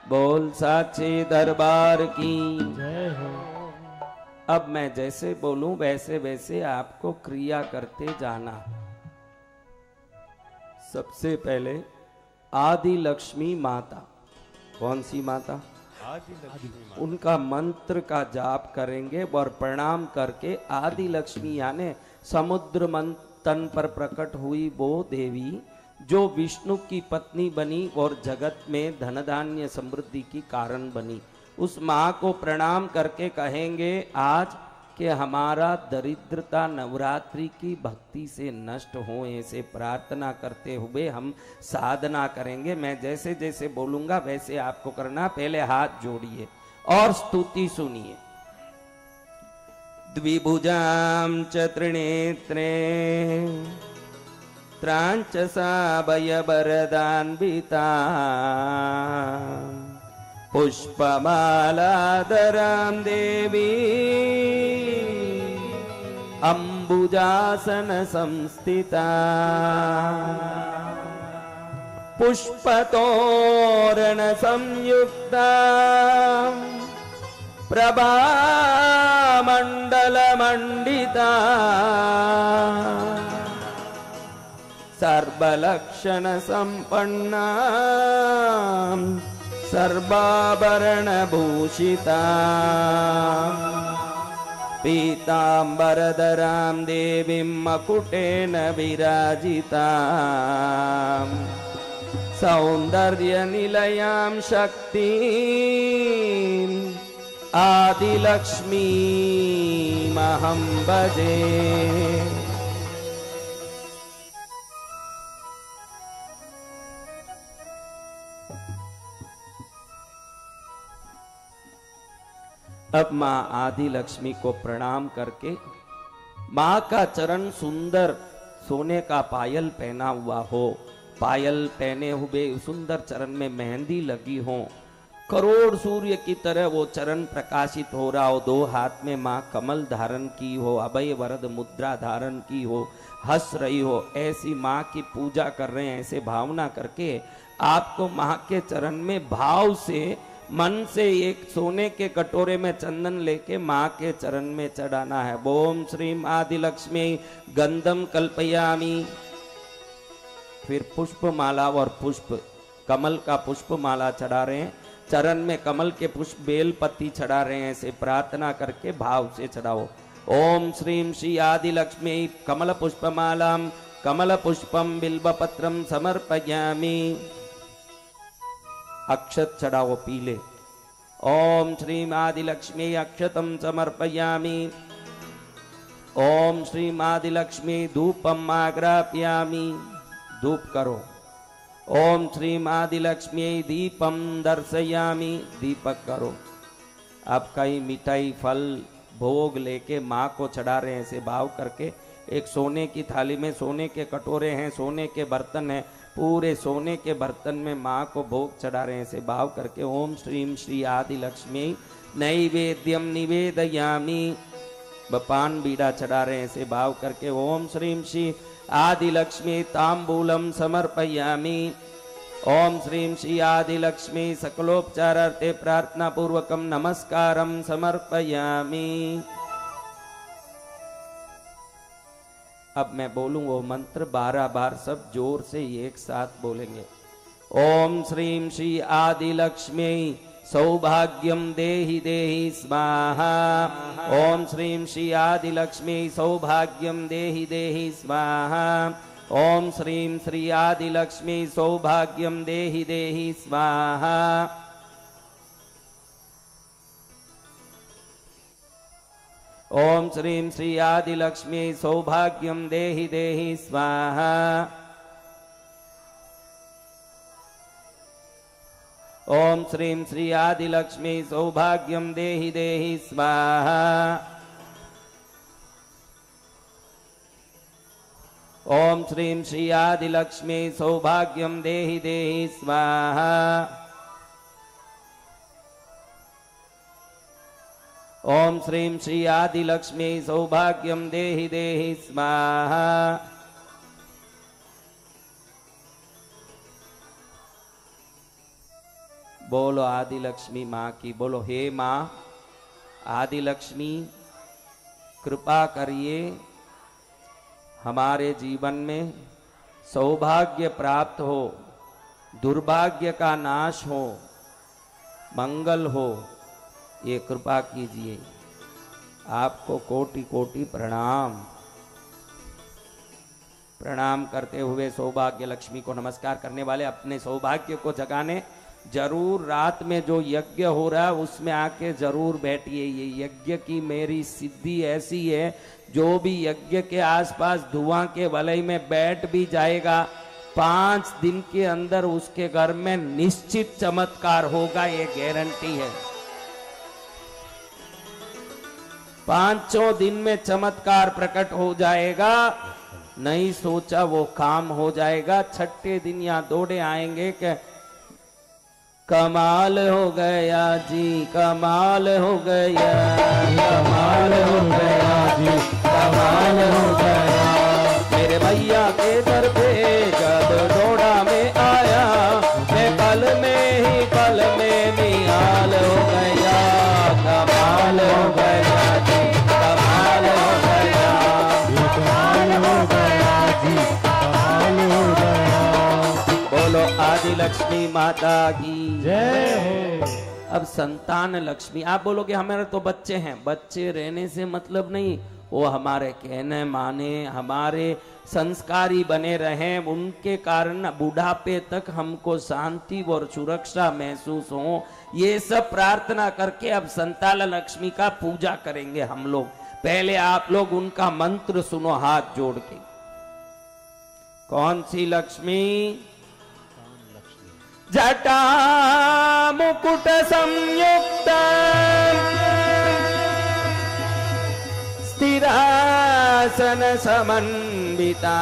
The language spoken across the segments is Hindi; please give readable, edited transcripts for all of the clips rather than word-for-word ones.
बोल साचे दरबार की जय हो। अब मैं जैसे बोलूं वैसे वैसे आपको क्रिया करते जाना। सबसे पहले आदि लक्ष्मी माता, कौन सी माता? आदि लक्ष्मी माता। उनका मंत्र का जाप करेंगे और प्रणाम करके आदि लक्ष्मी यानी समुद्र मंथन पर प्रकट हुई वो देवी जो विष्णु की पत्नी बनी और जगत में धन धान्य समृद्धि की कारण बनी, उस माँ को प्रणाम करके कहेंगे आज कि हमारा दरिद्रता नवरात्रि की भक्ति से नष्ट हो, ऐसे प्रार्थना करते हुए हम साधना करेंगे। मैं जैसे जैसे बोलूंगा वैसे आपको करना। पहले हाथ जोड़िए और स्तुति सुनिए। द्विभुजां च त्रिनेत्रे त्रांच साभय वरदान्विता पुष्पमालाधरां देवी अम्बुजासन संस्थिता पुष्पतोरण संयुक्ता प्रभामण्डल मंडिता सर्वलक्षण संपन्ना सर्वाभरण भूषिता पीताम्बरधरां देवीं मकुटेन विराजिता सौंदर्य निलयां शक्तिं आदिलक्ष्मीमहं भजे। अब माँ आदि लक्ष्मी को प्रणाम करके माँ का चरण सुंदर सोने का पायल पहना हुआ हो, पायल पहने हुए सुंदर चरण में मेहंदी लगी हो, करोड़ सूर्य की तरह वो चरण प्रकाशित हो रहा हो, दो हाथ में माँ कमल धारण की हो, अभय वरद मुद्रा धारण की हो, हंस रही हो, ऐसी माँ की पूजा कर रहे हैं। ऐसे भावना करके आपको माँ के चरण में भाव से मन से एक सोने के कटोरे में चंदन लेके माँ के चरण में चढ़ाना है। ओम श्रीम आदि लक्ष्मी गंधम कल्पयामी। फिर पुष्प माला और पुष्प कमल का पुष्प माला चढ़ा रहे हैं, चरण में कमल के पुष्प बेल पत्ती चढ़ा रहे हैं। ऐसे प्रार्थना करके भाव से चढ़ाओ। ओम श्रीम श्री आदि लक्ष्मी कमल पुष्पमालाम कमल पुष्पम बिल्वपत्रम समर्पयामी। अक्षत चढ़ाओ पीले। ओम श्रीम आदि लक्ष्मी अक्षतम समर्पयामी। ओम श्रीम आदि लक्ष्मी धूपम आग्रापयामी। धूप करो। ओम श्रीम आदि लक्ष्मी दीपम दर्शयामी। दीपक करो। अब कई मिठाई फल भोग लेके माँ को चढ़ा रहे हैं। ऐसे भाव करके एक सोने की थाली में सोने के कटोरे हैं, सोने के बर्तन हैं, पूरे सोने के बर्तन में माँ को भोग चढ़ा रहे हैं। ऐसे भाव करके ओम श्रीम श्री आदि लक्ष्मी नैवेद्यम निवेदयामी। पान बीड़ा चढ़ा रहे हैं। ऐसे भाव करके ओम श्रीम श्री आदि लक्ष्मी तांबूलम समर्पयामी। ओम श्रीम श्री आदि लक्ष्मी सकलोपचारार्थे प्रार्थना पूर्वकम नमस्कारम समर्पयामी। अब मैं बोलूं वो मंत्र 12 बार सब जोर से एक साथ बोलेंगे। ओम श्रीम श्री आदि लक्ष्मी सौभाग्यम देहि देहि स्वाहा। ओम श्रीम श्री आदि लक्ष्मी सौभाग्यम देहि देहि स्वाहा। ओम श्रीम श्री आदि लक्ष्मी सौभाग्यम देहि देहि स्वाहा। ओम श्रीम श्री आदि लक्ष्मी सौभाग्यम देहि देहि स्वाहा। ओम श्रीम श्री आदि लक्ष्मी सौभाग्यम देहि देहि स्वाहा। ओम श्रीम श्री आदि लक्ष्मी सौभाग्यम देहि देहि स्वाहा। ओम श्रीम श्री आदि लक्ष्मी सौभाग्यम देहि देहि स्वाहा। बोलो आदि लक्ष्मी माँ की। बोलो हे माँ आदि लक्ष्मी, कृपा करिए हमारे जीवन में सौभाग्य प्राप्त हो, दुर्भाग्य का नाश हो, मंगल हो, ये कृपा कीजिए। आपको कोटि कोटि प्रणाम। प्रणाम करते हुए सौभाग्य लक्ष्मी को नमस्कार करने वाले अपने सौभाग्य को जगाने जरूर रात में जो यज्ञ हो रहा है उसमें आके जरूर बैठिए। ये यज्ञ की मेरी सिद्धि ऐसी है, जो भी यज्ञ के आसपास धुआं के वलय में बैठ भी जाएगा 5 दिन के अंदर उसके घर में निश्चित चमत्कार होगा, ये गारंटी है। 5 दिन में चमत्कार प्रकट हो जाएगा। नहीं सोचा वो काम हो जाएगा। 6ठे दिन यहाँ दौड़े आएंगे कि कमाल हो गया जी, कमाल हो गया, कमाल हो गया जी, कमाल हो गया। मेरे भैया के दर पे जब दौड़ा में आया, मैं पल में निहाल हो गया। कमाल हो गया जी, कमाल हो गया, कमाल हो गया जी, कमाल हो गया। बोलो आदि लक्ष्मी माता की जय हो। अब संतान लक्ष्मी, आप बोलोगे हमारे तो बच्चे हैं। बच्चे रहने से मतलब नहीं, वो हमारे कहने माने, हमारे संस्कारी बने रहें, उनके कारण बुढ़ापे तक हमको शांति और सुरक्षा महसूस हो, ये सब प्रार्थना करके अब संतान लक्ष्मी का पूजा करेंगे हम लोग। पहले आप लोग उनका मंत्र सुनो हाथ जोड़ के। कौन सी लक्ष्मी? जटा मुकुट संयुक्त स्थिरासन समन्विता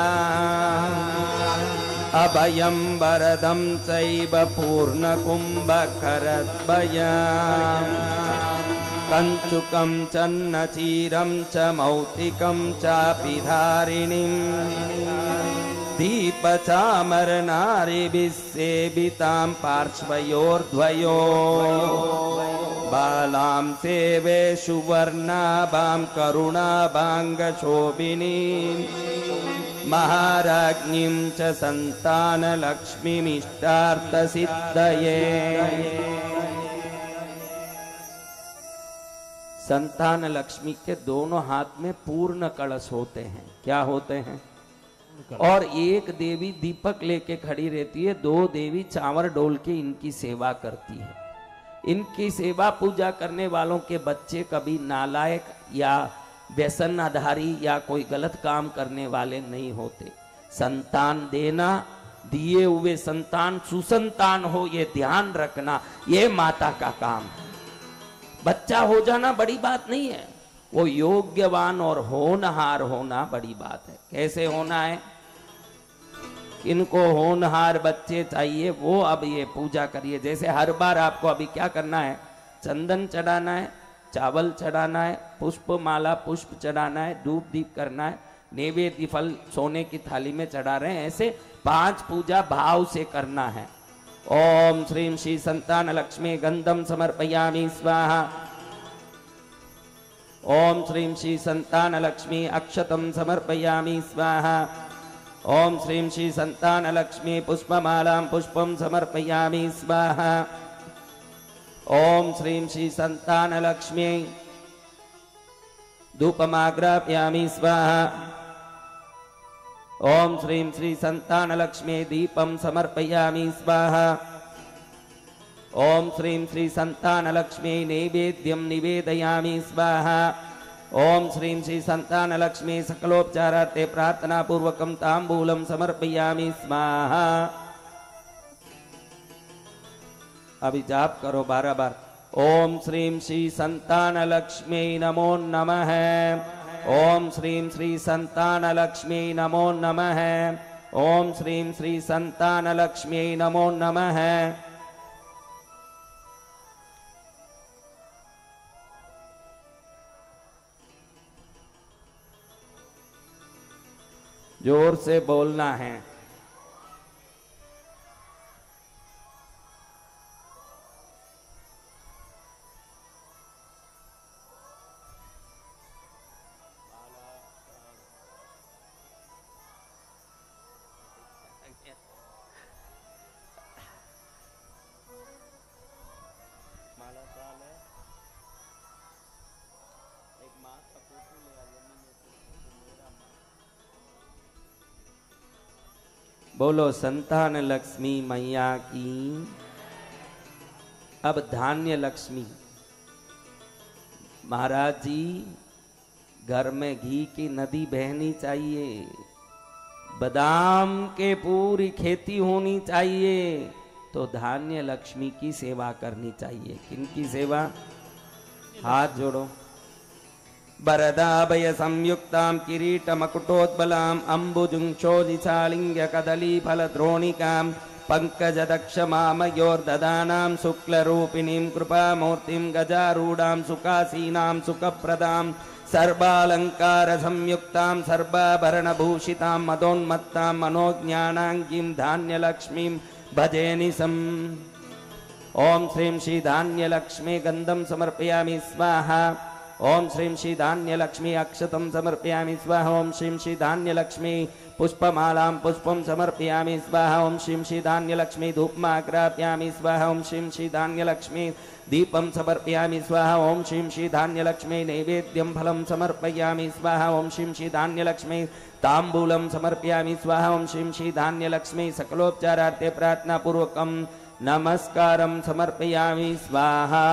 अभयं वरदं चैव पूर्णकुम्भकरद्वयम् कञ्चुकं चन्नचीरं च मौक्तिकं चापि धारिणीम् दीपचामरनारिभिः सेवितां पार्श्वयोर्द्वयोः बालां सेवे सुवर्णाभां करुणाभाङ्गशोभिनीं महाराज्ञीं च संतानलक्ष्मीमिष्टार्थसिद्धये। संतान लक्ष्मी के दोनों हाथ में पूर्ण कलश होते हैं। क्या होते हैं? और एक देवी दीपक लेके खड़ी रहती है, 2 देवी चावल डोल के इनकी सेवा करती है। इनकी सेवा पूजा करने वालों के बच्चे कभी नालायक या व्यसनाधारी या कोई गलत काम करने वाले नहीं होते। संतान देना, दिए हुए संतान सुसंतान हो, ये ध्यान रखना, ये माता का काम है। बच्चा हो जाना बड़ी बात नहीं है, वो योग्यवान और होनहार होना बड़ी बात है। कैसे होना है? इनको होनहार बच्चे चाहिए, वो अब ये पूजा करिए। जैसे हर बार आपको अभी क्या करना है? चंदन चढ़ाना है, चावल चढ़ाना है, पुष्प माला पुष्प चढ़ाना है, धूप दीप करना है, नैवेद्य फल सोने की थाली में चढ़ा रहे हैं। ऐसे 5 पूजा भाव से करना है। ओम श्रीम श्री संतान लक्ष्मी गंधम समर्पयामि स्वाहा। ओम श्रीम श्री संतान लक्ष्मी अक्षतम समर्पयामि स्वाहा। ओम श्रीम श्री संतान लक्ष्मी पुष्पमालां पुष्पम समर्पयामि स्वाहा। ओम श्रीम श्री संतान लक्ष्मी धूपमाग्रापयामि स्वाहा। ओम श्रीम श्री संतान लक्ष्मी दीपम समर्पयामि स्वाहा। ओम श्रीम श्री संतान लक्ष्मी नैवेद्यम निवेदयामि स्वाहा। ओम श्रीम श्री संतान लक्ष्मी सकलोपचारार्थे प्रार्थना पूर्वकम तांबूलम समर्पयामि स्वाहा। अभी जाप करो 12 बार। ओम श्रीम श्री संतान लक्ष्मी नमो नमः। ओम श्रीम श्री संतान लक्ष्मी नमो नमः। ओम श्रीम श्री संतान लक्ष्मी नमो नमः। जोर से बोलना है। बोलो संतान लक्ष्मी मैया की। अब धान्य लक्ष्मी। महाराज जी, घर में घी की नदी बहनी चाहिए, बादाम के पूरी खेती होनी चाहिए, तो धान्य लक्ष्मी की सेवा करनी चाहिए। किनकी सेवा? हाथ जोड़ो। वरदाभय संयुक्तां किरीट मकुटोत्बलां अम्बुजुंक्षोदिशालिंग्य कदली फल द्रोणिकां पंकज दक्ष मामयोर्ददानां शुक्लरूपिणीं कृपामूर्तिं गजारूढां सुखासीनां सुखप्रदां सर्वालंकार संयुक्तां सर्वाभरणभूषितां मदोन्मत्तां मनोज्ञानाङ्गीं धान्यलक्ष्मीं भजे निशम्। ओम श्रीं श्री धान्यलक्ष्मी गंधम समर्पयामि स्वाहा। ओम श्रीं श्री धान्यलक्ष्मी अक्षतं समर्पयामि स्वाहा। ओम श्रीं श्री धान्यलक्ष्मी पुष्पमालां पुष्पं समर्पयामि स्वाहा। ओम श्रीं श्री धान्यलक्ष्मी धूपमाग्रापयामि स्वाहा। ओम श्रीं श्री धान्यलक्ष्मी दीपं समर्पयामि स्वाहा। ओम श्रीं श्री धान्यलक्ष्मी नैवेद्यं फलं समर्पयामि स्वाहा। ओम श्रीं श्री धान्यलक्ष्मी ताम्बूलं समर्पयामि स्वाहा। ओम श्रीं श्री धान्यलक्ष्मी सकलोपचारार्थे प्रार्थना पूर्वकं नमस्कारं समर्पयामि स्वाहा।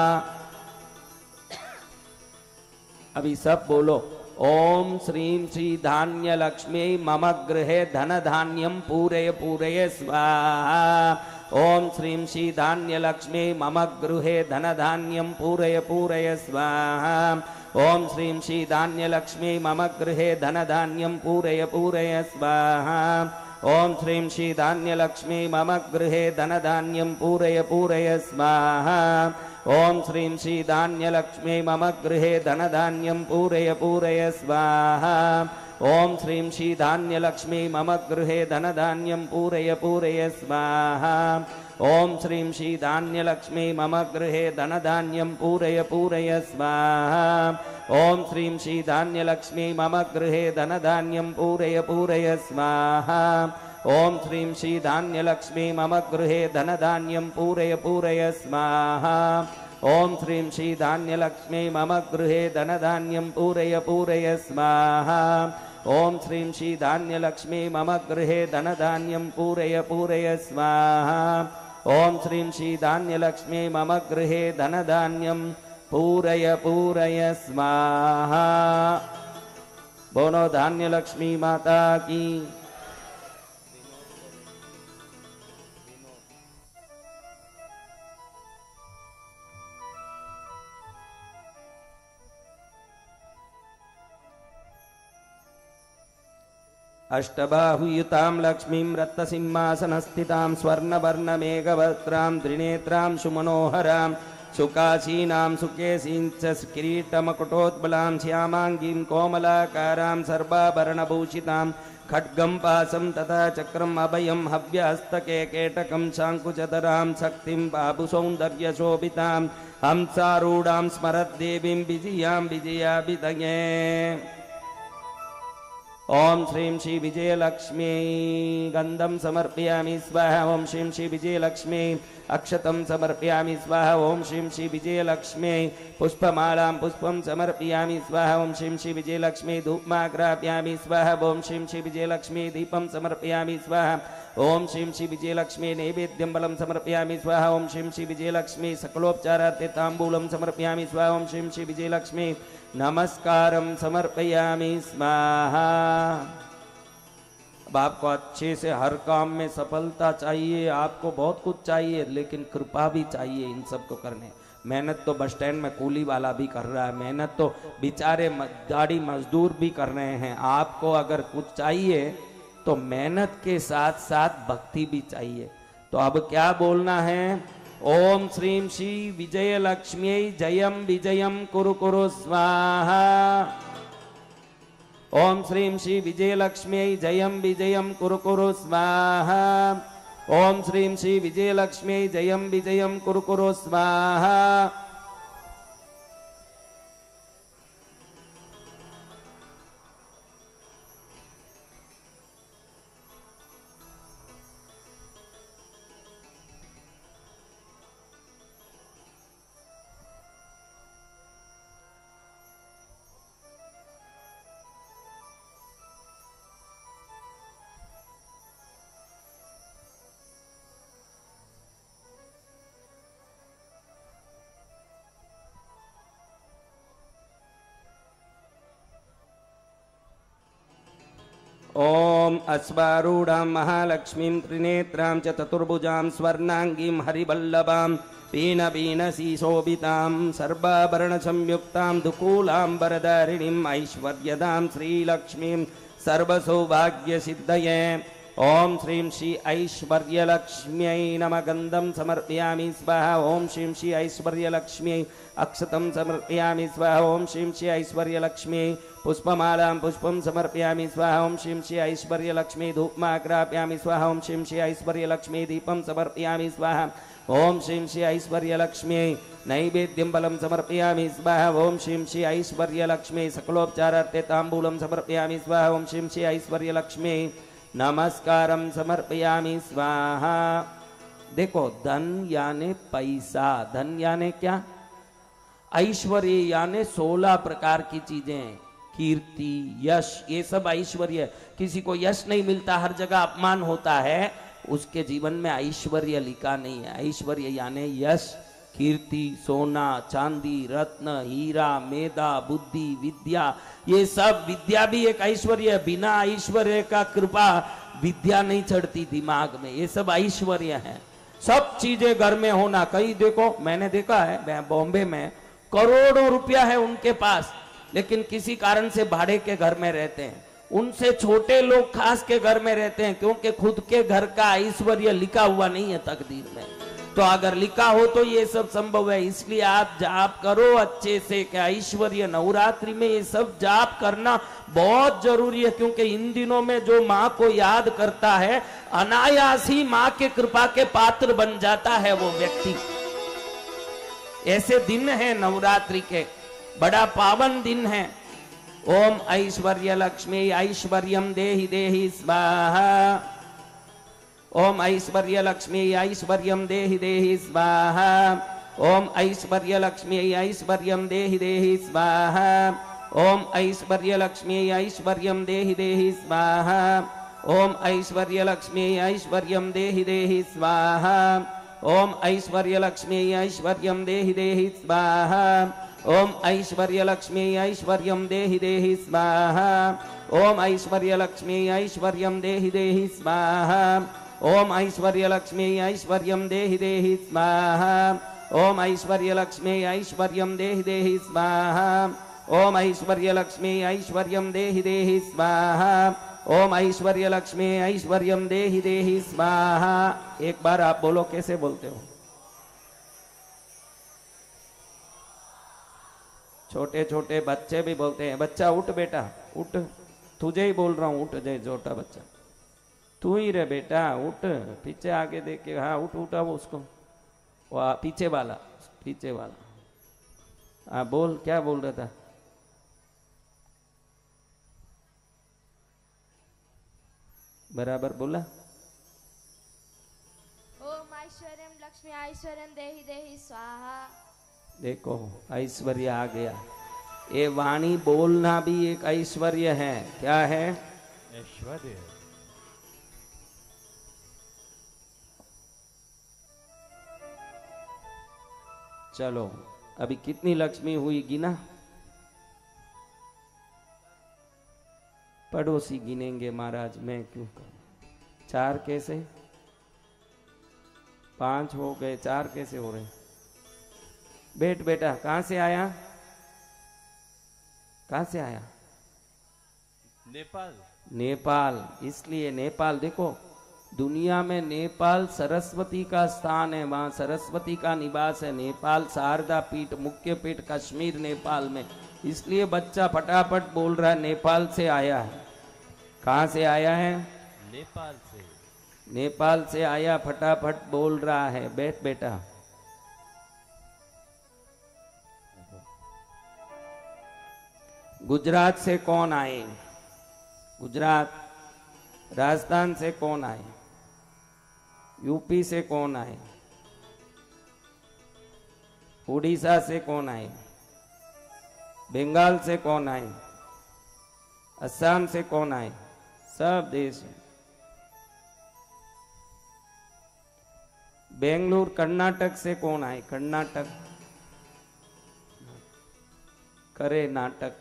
अभी सब बोलो। ओम श्रीं श्री धान्य लक्ष्मी मम गृहे धन धान्यम पूरय पूरय स्वाहा। ओम श्रीं श्री धान्य लक्ष्मी मम गृहे धन धान्यम पूरय पूरय स्वाहा। ओम श्रीं श्री धान्य लक्ष्मी मम गृहे धन धान्यम पूरय पूरय स्वाहा। ओम श्रीं श्री धान्य लक्ष्मी मम गृहे धन धान्यम पूरय पूरय स्वाहा। ओम श्रीं श्री धान्य लक्ष्मी मम गृहे धन धान्यम पूरय पूरय स्वाहा। ओम श्रीं श्री धान्य लक्ष्मी मम गृहे धन धान्यम पूरय पूरय स्वाहा। ओम श्रीं श्री धान्य लक्ष्मी मम गृहे धन धान्यम पूरय पूरय स्वाहा। ओम श्रीं श्री धान्य लक्ष्मी मम गृहे धन धान्यम पूरय पूरय स्वाहा। ओम श्रीं श्री धान्य लक्ष्मी मम गृहे धन धान्यम पूरय पूरय स्वाहा। ओम श्रीं श्री धान्य लक्ष्मी मम गृहे धन धान्यम पूरय पूरय स्वाहा। ओम श्रीं श्री धान्य लक्ष्मी मम गृहे धन धान्यम पूरय पूरय स्वाहा। ओम श्रीं श्री धान्य लक्ष्मी मम गृहे धन धान्यम पूरय पूरय स्वाहा। बोलो धान्य लक्ष्मी माता की। अष्टबाहुयुतां लक्ष्मीं रत्नसिंहासनस्थितां स्वर्णवर्णमेघवक्त्रां त्रिनेत्रां सुमनोहरां सुकाशीनां सुकेशीं च किरीटमकुटोत्बलां श्यामाङ्गीं कोमलाकारां सर्वाभरणभूषितां खड्गं पाशं तथा चक्रम् अभयं हव्यहस्तके केटकं शाङ्कुचधरां शक्तिं बाबुसौन्दर्यशोभितां हंसारूढां स्मरद्देवीं विजयां विजयाभिधये। ओम श्रीं श्री विजयलक्ष्मी गंधम समर्पयामि स्वाहा। ओम श्रीं श्री विजयलक्ष्मी अक्षतं समर्पयामि स्वाहा। ओम श्रीं श्री विजयलक्ष्मी पुष्पमालां पुष्पं समर्पयामि स्वाहा। ओम श्रीं श्री विजयलक्ष्मी धूपमाग्रापयामि स्वाहा। ओम श्रीं श्री विजयलक्ष्मी दीपं समर्पयामि स्वाहा। ओम श्रीं श्री विजयलक्ष्मी नैवेद्यं फलं समर्पयामि स्वाहा। ओम श्रीं श्री विजयलक्ष्मी सकलोपचारार्थे ताम्बूलं समर्पयामि स्वाहा। ओम श्रीं श्री विजयलक्ष्मी नमस्कारं समर्पयामि स्वाहा। अब आपको अच्छे से हर काम में सफलता चाहिए, आपको बहुत कुछ चाहिए, लेकिन कृपा भी चाहिए इन सब को करने। मेहनत तो बस स्टैंड में कूली वाला भी कर रहा है, मेहनत तो बेचारे गाड़ी मजदूर भी कर रहे हैं। आपको अगर कुछ चाहिए तो मेहनत के साथ साथ भक्ति भी चाहिए। तो अब क्या बोलना है? ओम श्रीं श्री विजय लक्ष्मी जयम विजयम कुरु कुरु स्वाहा। ओम श्रीं श्री विजय लक्ष्मी जयम विजयम कुरु कुरु स्वाहा। ओम श्रीं श्री विजय लक्ष्मी जयम विजयम कुरु कुरु स्वाहा। ओम अश्वारूढ़ां महालक्ष्मीं त्रिनेत्रां च चतुर्भुजां स्वर्णांगीं हरिवल्लभां पीनपीनशीशोभितां सर्वाभरणसंयुक्तां दुकूलां वरदारिणीं ऐश्वर्यदां श्रीलक्ष्मीं सर्वसौभाग्यसिद्धये। ओम श्रीं श्री ऐश्वर्यलक्ष्म्यै नमः। गंधं समर्पयामि स्वाहा। ओम श्रीं श्री ऐश्वर्यलक्ष्म्यै अक्षतं समर्पयामि स्वाहा। ओम श्रीं श्री ऐश्वर्यलक्ष्म्यै पुष्पमालां पुष्पं समर्पयामि स्वाहा। ओम श्रीं श्री ऐश्वर्यलक्ष्म्यै धूपमाग्रापयामि स्वाहा। ओम श्रीं श्री ऐश्वर्यलक्ष्म्यै दीपं समर्पयामि स्वाहा। ओम श्रीं श्री ऐश्वर्यलक्ष्म्यै नैवेद्यं फलं समर्पयामि स्वाहा। ओम श्रीं श्री ऐश्वर्यलक्ष्म्यै सकलोपचारार्थे ताम्बूलं समर्पयामि स्वाहा। ओम श्रीं श्री ऐश्वर्यलक्ष्म्यै नमस्कारम समर्पयामि स्वाहा। देखो, धन यानी पैसा, धन यानी क्या? ऐश्वर्य यानी 16 प्रकार की चीजें, कीर्ति, यश, ये सब ऐश्वर्य। किसी को यश नहीं मिलता, हर जगह अपमान होता है, उसके जीवन में ऐश्वर्य लिखा नहीं है। ऐश्वर्य यानी यश, कीर्ति, सोना, चांदी, रत्न, हीरा, मेधा, बुद्धि, विद्या, ये सब। विद्या भी एक ऐश्वर्य है। बिना ऐश्वर्य का कृपा विद्या नहीं चढ़ती दिमाग में। ये सब ऐश्वर्य है। सब चीजें घर में होना। कई देखो, मैंने देखा है बॉम्बे में करोड़ों रुपया है उनके पास, लेकिन किसी कारण से भाड़े के घर में रहते हैं। उनसे छोटे लोग खास के घर में रहते हैं, क्योंकि खुद के घर का ऐश्वर्य लिखा हुआ नहीं है तकदीर में। तो अगर लिखा हो तो ये सब संभव है। इसलिए आप जाप करो अच्छे से, क्या ऐश्वर्य। नवरात्रि में ये सब जाप करना बहुत जरूरी है, क्योंकि इन दिनों में जो माँ को याद करता है, अनायास ही माँ के कृपा के पात्र बन जाता है वो व्यक्ति। ऐसे दिन है नवरात्रि के, बड़ा पावन दिन है। ओम ऐश्वर्य लक्ष्मी ऐश्वर्यम देहि देहि स्वाहा। ओम ऐश्वर्य लक्ष्मी ऐश्वर्यम देहि देहि स्वाहा। ओम ऐश्वर्य लक्ष्मी ऐश्वर्यम देहि देहि स्वाहा। ओम ऐश्वर्य लक्ष्मी ऐश्वर्यम देहि देहि स्वाहा। ओम ऐश्वर्य लक्ष्मी ऐश्वर्यम देहि देहि स्वाहा। ओम ऐश्वर्य लक्ष्मी ऐश्वर्यम देहि देहि स्वाहा। ओम ऐश्वर्य लक्ष्मी ऐश्वर्यम देहि देहि स्वाहा। ओम ऐश्वर्य लक्ष्मी ऐश्वर्यम देहि देहि स्वाहा। ओम ऐश्वर्य लक्ष्मी ऐश्वर्यम देहि देहि स्वाहा। ओम ऐश्वर्य लक्ष्मी ऐश्वर्यम देहि देहि स्वाहा। ओम ऐश्वर्य लक्ष्मी ऐश्वर्यम देहि देहि स्वाहा। ओम ऐश्वर्य लक्ष्मी ऐश्वर्यम देहि देहि स्वाहा। एक बार आप बोलो, कैसे बोलते हो? छोटे छोटे बच्चे भी बोलते हैं। बच्चा उठ बेटा उठ, तुझे ही बोल रहा हूं, उठ जाए छोटा बच्चा, तू ही रे बेटा उठ। पीछे आगे देख के, हाँ उठ, उठा वो उसको, वो पीछे वाला, पीछे वाला। हाँ बोल, क्या बोल रहा था? बराबर बोला। ओम ऐश्वर्यम लक्ष्मी ऐश्वर्यम देहि देहि स्वाहा। देखो, ऐश्वर्य आ गया। ये वाणी बोलना भी एक ऐश्वर्य है। क्या है? ऐश्वर्य। चलो, अभी कितनी लक्ष्मी हुई गिना? पड़ोसी गिनेंगे महाराज, मैं क्यों करूं? 4 कैसे? 5 हो गए, 4 कैसे हो रहे? बैठ बेटा, कहां से आया? कहां से आया? नेपाल। नेपाल। इसलिए नेपाल, देखो दुनिया में नेपाल सरस्वती का स्थान है, वहां सरस्वती का निवास है। नेपाल शारदा पीठ, मुख्य पीठ कश्मीर नेपाल में। इसलिए बच्चा फटाफट बोल रहा है नेपाल से आया है। कहां से आया है? नेपाल से। नेपाल से आया, फटाफट बोल रहा है। बैठ बेटा। गुजरात से कौन आए? गुजरात। राजस्थान से कौन आए? यूपी से कौन आए? उड़ीसा से कौन आए? बंगाल से कौन आए? असम से कौन आए? सब देश। बेंगलुरु कर्नाटक से कौन आए? कर्नाटक। करे नाटक,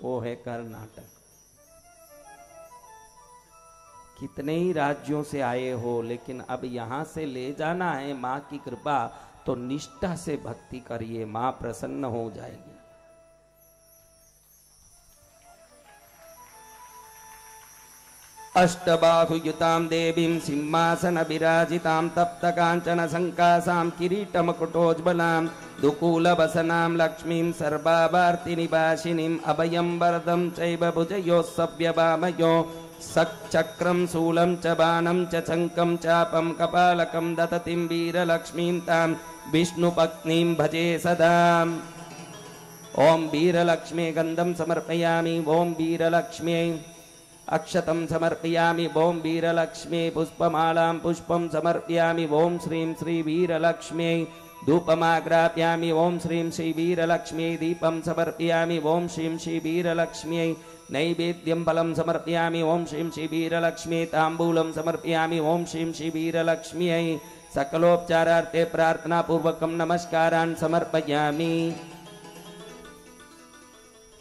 वो है कर्नाटक। कितने ही राज्यों से आए हो, लेकिन अब यहां से ले जाना है माँ की कृपा, तो निष्ठा से भक्ति करिए, माँ प्रसन्न हो जाएगी। अष्टबाहुयुतां देवीं सिंहासन विराजितां तप्त कांचन संकासां किरीटमकुटोज्ज्वलां दुकूलवसनां लक्ष्मीं सर्वावार्तिनिवासिनीं अभयं वरदं चैव भुजयोः सव्यवामयो सक्चक्रं शूलं च बाणं च शङ्खं चापं कपालकं ददतिं वीरलक्ष्मीं तां विष्णुपत्नीं भजे सदा। ओं वीरलक्ष्मी गन्धं समर्पयामि, ओं वीरलक्ष्मी अक्षतं समर्पयामि, ओं वीरलक्ष्मी पुष्पमालां पुष्पं समर्पयामि, ओं श्रीं श्री वीरलक्ष्मी धूपमाग्रापयामि, ओं श्रीं श्री वीरलक्ष्मी दीपं समर्पयामि, ओं श्रीं श्री वीरलक्ष्मी नैवेद्यं फलं समर्पयामि, ओं श्रीं श्री वीरलक्ष्मी ताम्बूलं समर्पयामि, ओं श्रीं श्री वीरलक्ष्म्यै सकलोपचारार्थे प्रार्थनापूर्वकं नमस्कारान् समर्पयामि।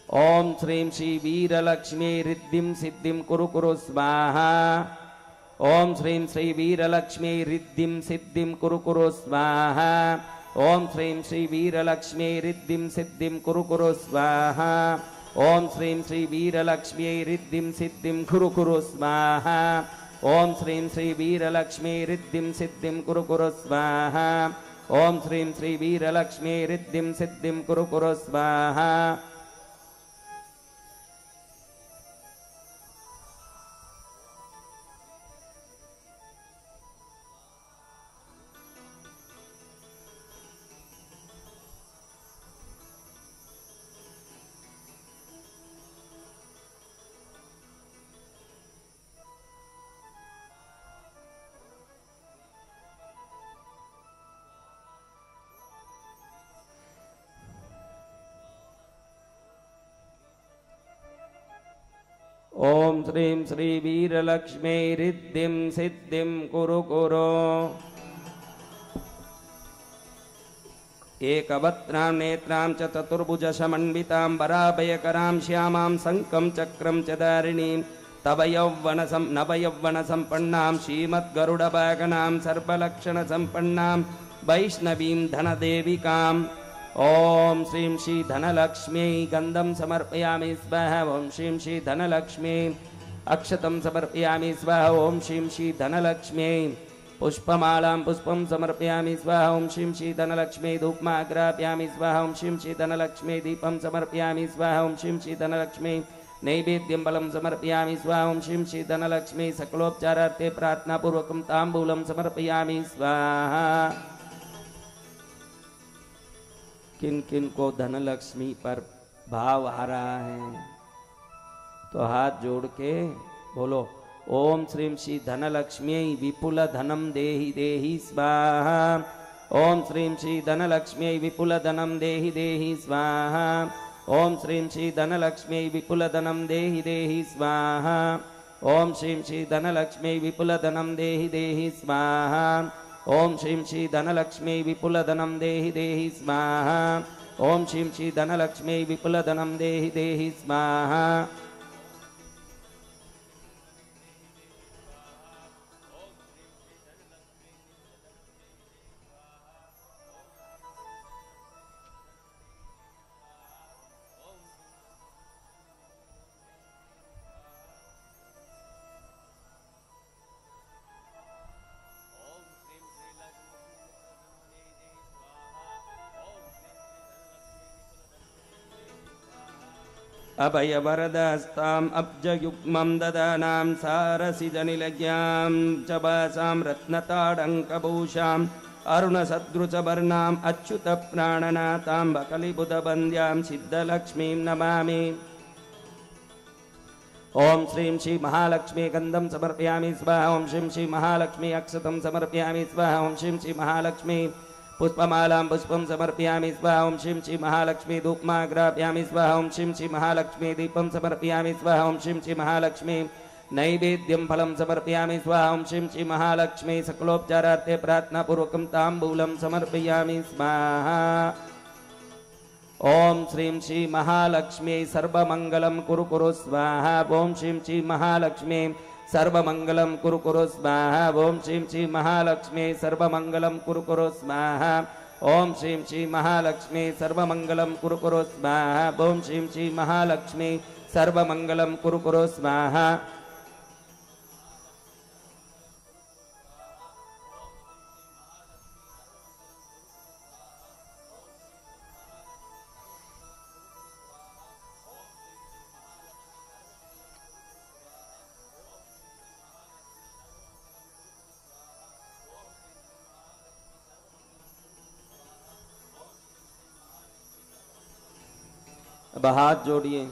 ओं श्रीं श्री वीरलक्ष्मी रिद्धिं सिद्धिं कुरु कुरु स्वाहा। ओं श्रीं श्री वीरलक्ष्मी रिद्धिं सिद्धिं कुरु कुरु स्वाहा। ओं श्रीं श्री वीरलक्ष्मी रिद्धिं सिद्धिं कुरु कुरु स्वाहा। ओं श्रीं श्री वीरलक्ष्मी रिद्धिं सिद्धिं कुरु कुरु स्वाहा। ओं श्रीं श्री वीरलक्ष्मी रिद्धिं सिद्धिं कुरु कुरु स्वाहा। ओं श्रीं श्री वीरलक्ष्मी रिद्धिं सिद्धिं कुरु कुरु स्वाहा। ओं श्रीं श्री वीरलक्ष्मी रिद्धिं सिद्धिं कुरु कुरु। एकवक्त्रां नेत्रां च चतुर्भुजसमन्वितां वराभयकरां श्यामां शङ्खं चक्रं च धारिणीं तव नवयौवनसम्पन्नां श्रीमद्गरुडवाहनां सर्वलक्षणसम्पन्नां वैष्णवीं धनदेविकाम्। ओं श्रीं श्री धनलक्ष्मी गंधं समर्पयामि स्वाहा। ओं श्रीं श्री धनलक्ष्मी अक्षतं समर्पयामि स्वाहा। ओं श्रीं श्री धनलक्ष्मी पुष्पमालां पुष्पं समर्पयामि स्वाहा। ओं श्रीं श्री धनलक्ष्मी धूपमाग्रापयामि स्वाहा। ओं श्रीं श्री धनलक्ष्मी दीपं समर्पयामि स्वाहा। ओं श्रीं श्री धनलक्ष्मी नैवेद्यं फलं समर्पयामि स्वाहा। ओं श्रीं श्री धनलक्ष्मी सकलोपचारार्थे प्रार्थनापूर्वकं ताम्बूलं समर्पयामि स्वाहा। किन किन को धनलक्ष्मी पर भाव आ रहा है तो हाथ जोड़ के बोलो, ओम श्रीं श्री धनलक्ष्मी विपुल धनम देहि देहि स्वाहा। ओम श्रीं श्री धनलक्ष्मी विपुल धनम देहि देहि स्वाहा। ओम श्रीं श्री धनलक्ष्मी विपुल धनम देहि देहि स्वाहा। ओम श्रीं श्री धनलक्ष्मी विपुल धनम देहि देहि स्वाहा। ओम श्रीं श्री धनलक्ष्मी विपुल धनम देहि देहि स्वाहा। ओम श्रीं श्री धनलक्ष्मी विपुल धनम देहि देहि स्वाहा। अभयवरदस्ताम् अब्जयुग्मं ददानां सारसिजनिलज्ञां चबासां रत्नताडङ्कभूषाम् अरुणसदृशवर्णाम् अच्युतप्राणनाथां बकलिबुधवन्द्यां सिद्धलक्ष्मीं नमामि। ओम श्रीं श्री महालक्ष्मी गंधं समर्पयामि स्वाहा। ओम श्रीं श्री महालक्ष्मी अक्षतं समर्पयामि स्वाहा। ओम श्रीं श्री महालक्ष्मी पुष्पमालां पुष्पं समर्पयामि स्वाहा। ओम श्रीं श्री महालक्ष्मी धूपमाग्रापयामि स्वाहा। ओम श्रीं श्री महालक्ष्मी दीपं समर्पयामि स्वाहा। ओम श्रीं श्री महालक्ष्मी नैवेद्यं फलं समर्पयामि स्वाहा। ओम श्रीं श्री महालक्ष्मी सकलोपचारार्थे प्रार्थनापूर्वकं ताम्बूलं समर्पयामि स्वाहा। ओम श्रीं श्री महालक्ष्मी सर्वमंगलं कुरु कुरु स्वाहा। ओम श्रीं श्री महालक्ष्मी सर्वमंगलम कुरु कुरु स्वाहा। ओम श्रीं श्री महालक्ष्मी सर्वमंगलम कुरु कुरु स्वाहा। ओम श्रीं श्री महालक्ष्मी सर्वमंगलम कुरु कुरु स्वाहा। ओम श्रीं श्री महालक्ष्मी सर्वमंगलम कुरु कुरु स्वाहा। अब हाथ जोड़िए।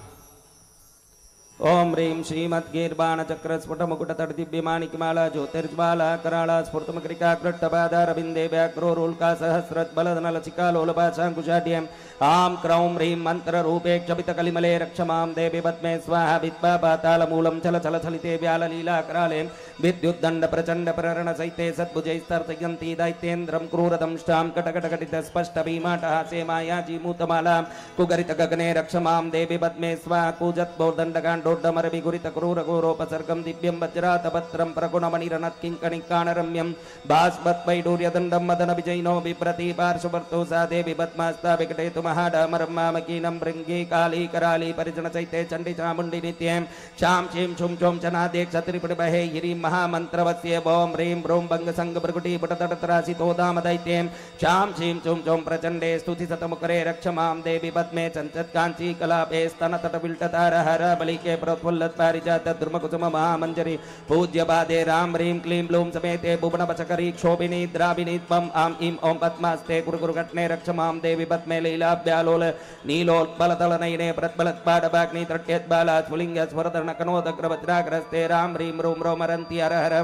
ओम ह्रीं श्रीमद्गीर्बाण चक्र स्फुट मुकुट तट दिव्यमाणिकमाला ज्योतिर्ज्वाला कराला स्फुर्तमकृका कृट्टपादारविन्दे व्याघ्रोरुल्का सहस्रज्बलधन लसिका लोलपाशाङ्कुशाढ्यम् आं क्रौं ह्रीं मन्त्ररूपे क्षपितकलिमले रक्ष मां देवी पद्मे स्वाहा। विद्वा पातालमूलं चल चल चलिते व्याललीलाकराले विद्युद्दण्ड प्रचण्ड प्ररण सहिते सद्भुजैस्तर्तयन्ती दैत्येन्द्रं क्रूरदंष्टां कटकटकटित स्पष्ट भीमाटहासे मायाजीमूतमाला कुगरित गगने रक्ष मां देवी पद्मे स्वाहा। कूजत्बोर्दण्डकाण्डोड्डमर विगुरित क्रूर घोरोपसर्गं दिव्यं वज्रातपत्रं प्रगुणमणिरनत् किङ्कणिकाणरम्यं भास्वत्वैडूर्यदण्डं मदन विजयिनो बिभ्रति पार्श्ववर्तो सा देवी पद्मास्ता विकटेतु महाडामरं मामकीनं भृङ्गी काली कराली परिजन चैते चण्डी चामुण्डी नित्यं क्षां क्षीं छुं छुं चनादे क्षत्रिपुटबहे ह्रीं महामन्त्रवस्य ओं ह्रीं ब्रूं भङ्गसङ्ग भृगुटी पुटतटत्रासितो दाम दैत्यं क्षां क्षीं छुं छुं प्रचण्डे स्तुति सतमुखरे रक्ष मां देवी पद्मे चञ्चत्काञ्ची कलापे स्तनतटविल्टतार हर बलिके प्रफुल्लत पारिजात द्रुमकुसुम महामञ्जरी पूज्यपादे रां ह्रीं क्लीं ब्लूं समेते भुवनवचकरी क्षोभिनी द्राविणी त्वम् आं ईं ॐ पद्मास्ते गुरुगुरुघट्ने रक्ष मां देवी पद्मे लीलाभ्यालोल नीलोत्पलतलनयने प्रत्बलत्पाडभाग्नि तट्यद्बाला स्फुलिङ्ग स्वरधर्णकनोदग्रवज्राग्रस्ते रां ह्रीं रूं रोमरन्ति हर हर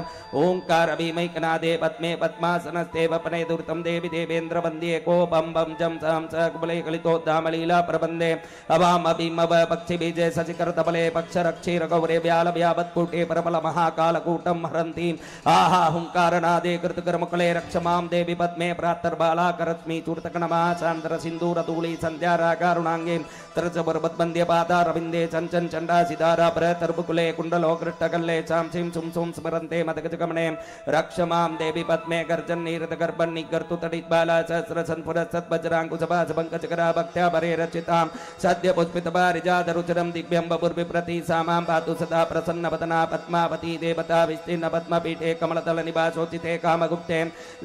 ओङ्कार भीमैकनादे पद्मे पद्मासनस्ते वपने दुर्तं देवी देवेन्द्र वन्द्ये कोपं बं जं सां स कुबले कलितोद्धामलीला प्रबन्धे अवाम अभिमव पक्षिबीजे शशिकरतबले पक्षरक्षीरगौरे व्यालव्यावत्कूटे परबल महाकालकूटं हरन्ति आहा हुङ्कारनादे कृतकर्मकुले रक्ष मां देवी पद्मे प्रातर्बालाकरश्मि चूर्तकणमा चान्द्र सिन्दूरतूली सन्ध्याराकारुणाङ्गे तरजबर्बद्वन्द्यपादारविन्दे चञ्चन् चण्डासिदारा प्रतर्बुकुले कुण्डलो कृष्टकल्ले चांसिं सुं सुं स्मरन्ते मदगजगमने रक्ष मां देवी पद्मे गर्जन्निरतगर्भन्निगर्तुतडिद्बाला सहस्रसन्फुरसद्वज्राङ्कुशभासपङ्कजकरा भक्त्या परे रचितां सद्यपुष्पितपारिजातरुचिरं दिव्यं बभुर्विप्रति सा मां पातु सदा प्रसन्नवदना पद्मावती देवता विस्तीर्ण पद्मपीठे कमलदलनिवासोचिते कामगुप्ते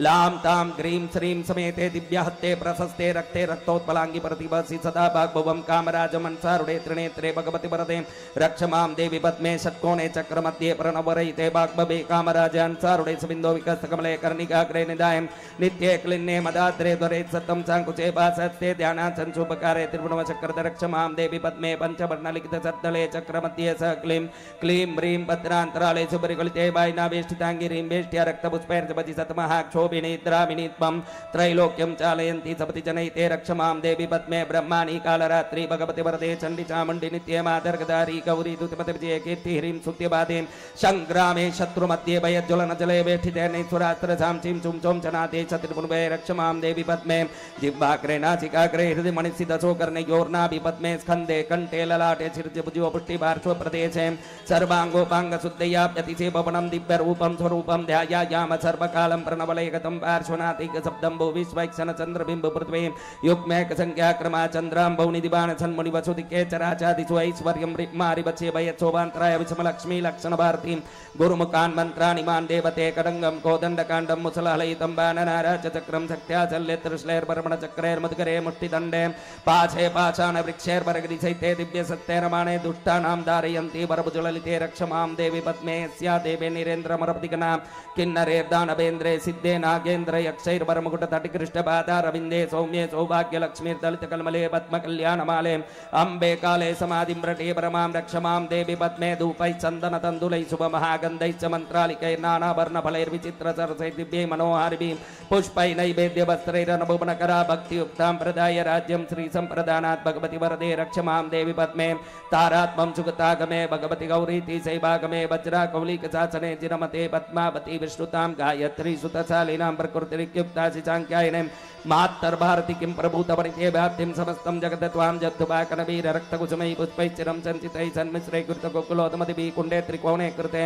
लां तां ग्रीं श्रीं समेते दिव्यहस्ते प्रशस्ते रक्ते रक्तोत्पलाङ्गी प्रतिभसि सदा भाग्भुवं कामराजमन्सारुडे त्रिनेत्रे भगवति वरदे रक्ष मां देवी पद्मे षट्कोणे चक्रमध्ये प्रणवरहिते भाग्भवे कामराजान्सारुडे सबिन्दो विकस्तकमले कर्णिकाग्रे निधाय नित्ये क्लिन्ने मदाद्रे द्वरे सत्तं साङ्कुचे भासस्ते ध्यानासंशुभकारे त्रिभुवनचक्रध रक्ष मां देवी पद्मे पञ्चवर्णलिखित सद्दले चक्रमध्ये स क्लीं क्लीं ह्रीं भद्रान्तराले सुपरिगलिते वायिनावेष्टिताङ्गी ह्रीं वेष्ट्या रक्तपुष्पैर्जपति सतमः क्षोभिनी द्राविणी त्वं त्रैलोक्यं चालयन्ति सपति जनैते रक्ष मां देवी पद्मे ब्रह्माणि कालरात्रि भगवति वरदे चण्डी चामुण्डी नित्ये मातर्गदारी गौरी दुतिमति विजये कीर्ति ह्रीं सुत्यबाधे संग्रामे शत्रुमध्ये भयज्वलन जले वेष्टिते नैश्वरास्त्र सां चुं चों चनाते शत्रुपुर्वे रक्ष मां देवी पद्मे जिह्वाग्रे नासिकाग्रे हृदि मणिसिदशो कर्णयोर्नाभि पद्मे स्कन्धे कण्ठे ललाटे शिरजिभुजो पुष्टिपार्श्व प्रदेशे सर्वाङ्गोपाङ्गशुद्धयाप्यतिशे भवनं दिव्यरूपं स्वरूपं ध्यायायाम सर्वकालं प्रणवलयगतं पार्श्वनाथिकशब्दं भो विश्वैक्षण चन्द्रबिम्ब पृथ्वी युग्मेकसङ्ख्याक्रमा चन्द्राम्बौनिदिबाण सन्मुनिवसुदिके चराचादिषु ऐश्वर्यं रिक्मारिवच्ये भयच्छोभान्तराय विषमलक्ष्मी लक्षणभारतीं गुरुमुखान् मन्त्राणि मान् देवते कडङ्गं कोदण्डकाण्डं मुसलहलयितं बाणनाराचक्रं शक्त्याचल्यत्रिश्लैर्पर्वणचक्रैर्मुद्गरे मुष्टिदण्डे पाशे पाषाणवृक्षैर्वरगिरिसहिते दिव्यसत्यैरमाणे दुष्टानां धारयन्ति वरभुजललिते रक्ष मां देवी पद्मे स्या देवे निरेन्द्रमरब्धिगणा किन्नरेर्दानवेन्द्रे सिद्धे नागेन्द्र यक्षैर्वरमुकुटतटिकृष्टपादारविन्दे सौम्ये सौभाग्यलक्ष्मीर्दलितकल्मले पद्मकल्याणमाले अम्बे काले समाधिं व्रटे परमां रक्ष मां देवी पद्मे धूपैः चन्दनतण्डुलैः शुभमहागन्धैश्च मन्त्रालिकैर्नानाभरणफलैर्विचित्रसरसैः दिव्यै मनोहारिभिः पुष्पैः नैवेद्यवस्त्रैरनुभुवनकरा भक्तियुक्तां प्रदाय राज्यं श्रीसम्प्रदानात् भगवति वरदे रक्ष मां देवी पद्मे तारात्मं सुगतागमे भगवती गौरीति शैवागमे वज्रा कौलिकशासने जिनमते पद्मावती विष्णुतां गायत्री सुतशालिनां प्रकृतिरित्युक्ता शिचाङ्क्यायने मातर्भारति किं प्रभूतवनिते व्याप्तिं समस्तं जगदत्वां जत्वा कनवीर रक्तकुसुमै पुष्पैश्चिरं सञ्चितैः सन्मिश्रै कृतगोकुलोदमदिभिः कुण्डे त्रिकोणे कृते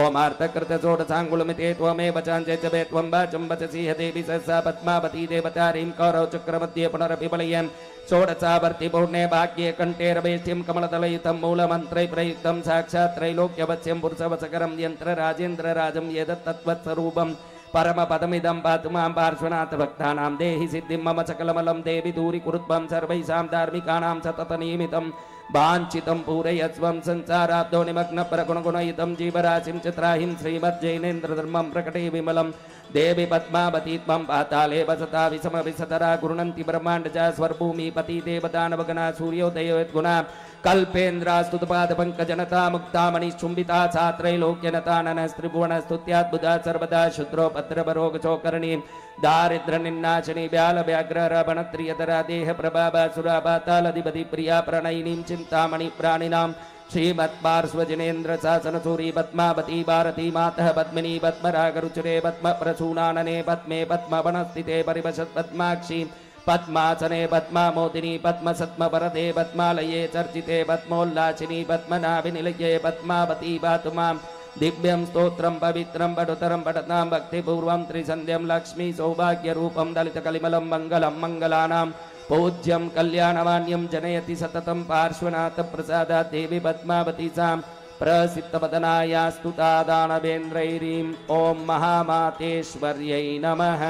ओमार्तकृत षोडशाङ्गुलमिते त्वमेव चाञ्चे च वे त्वं वाचं वचसि देवी सहसा पद्मावती देवतारीं कौरव चक्रमध्ये पुनरपि बलयन् षोडशावर्ति पूर्णे भाग्ये कण्ठे रवेष्टिं कमलदलयुतं मूलमन्त्रै प्रयुक्तं साक्षात् त्रैलोक्यवश्यं पुरुषवशकरं यन्त्रराजेन्द्रराजं यदत्तत्वत्स्वरूपं परमपदमिदं पातु मां पार्श्वनाथ भक्तानां देहि सिद्धिं मम सकलमलं देवि दूरीकुरुत्वं सर्वैषां धार्मिकाणां सततनियमितं वाञ्छितं पूरयस्वं संसाराब्दो निमग्नपरगुणगुणयुतं जीवराशिं च त्राहिं श्रीमज्जैनेन्द्रधर्मं प्रकटे विमलं देवी पद्मावती त्वं पाताले वसता विषमविसतरा गृह्णन्ति ब्रह्माण्डजा स्वर्भूमिपति देवदानवगणा सूर्योदयोद्गुणा कल्पेन्द्रास्तुतपादपङ्कजनता मुक्तामणिशुम्बिता सा त्रैलोक्यनताननस्त्रिभुवनस्तुत्याद्भुता सर्वदा शुद्रोपद्रवरोगचोकर्णी दारिद्र्यनिन्नाशिनी व्यालव्याघ्ररवणत्रियतरा देहप्रभासुरापातालधिपति प्रिया प्रणयिनीं चिन्तामणि प्राणिनां श्रीमत्पार्श्वजनेन्द्र शासनसूरी पद्मावती भारती मातः पद्मिनी पद्मरागरुचिरे पद्मप्रसूनानने पद्मे पद्मवनस्थिते परिवशत् पद्माक्षी पद्मासने पद्मामोदिनी पद्मसत्मवरदे पद्मालये चर्चिते पद्मोल्लासिनी पद्मनाभिनिलये पद्मावती पातु मां दिव्यं स्तोत्रं पवित्रं पठुतरं पठतां भक्तिपूर्वं त्रिसन्ध्यं लक्ष्मी सौभाग्यरूपं दलितकलिमलं मङ्गलं मङ्गलानां पूज्यं कल्याणवान्यं जनयति सततं पार्श्वनाथ प्रसादात् देवी पद्मावती सां प्रसिद्धवदनाया स्तुता दानवेन्द्रैरीं ॐ महामातेश्वर्यै नमः।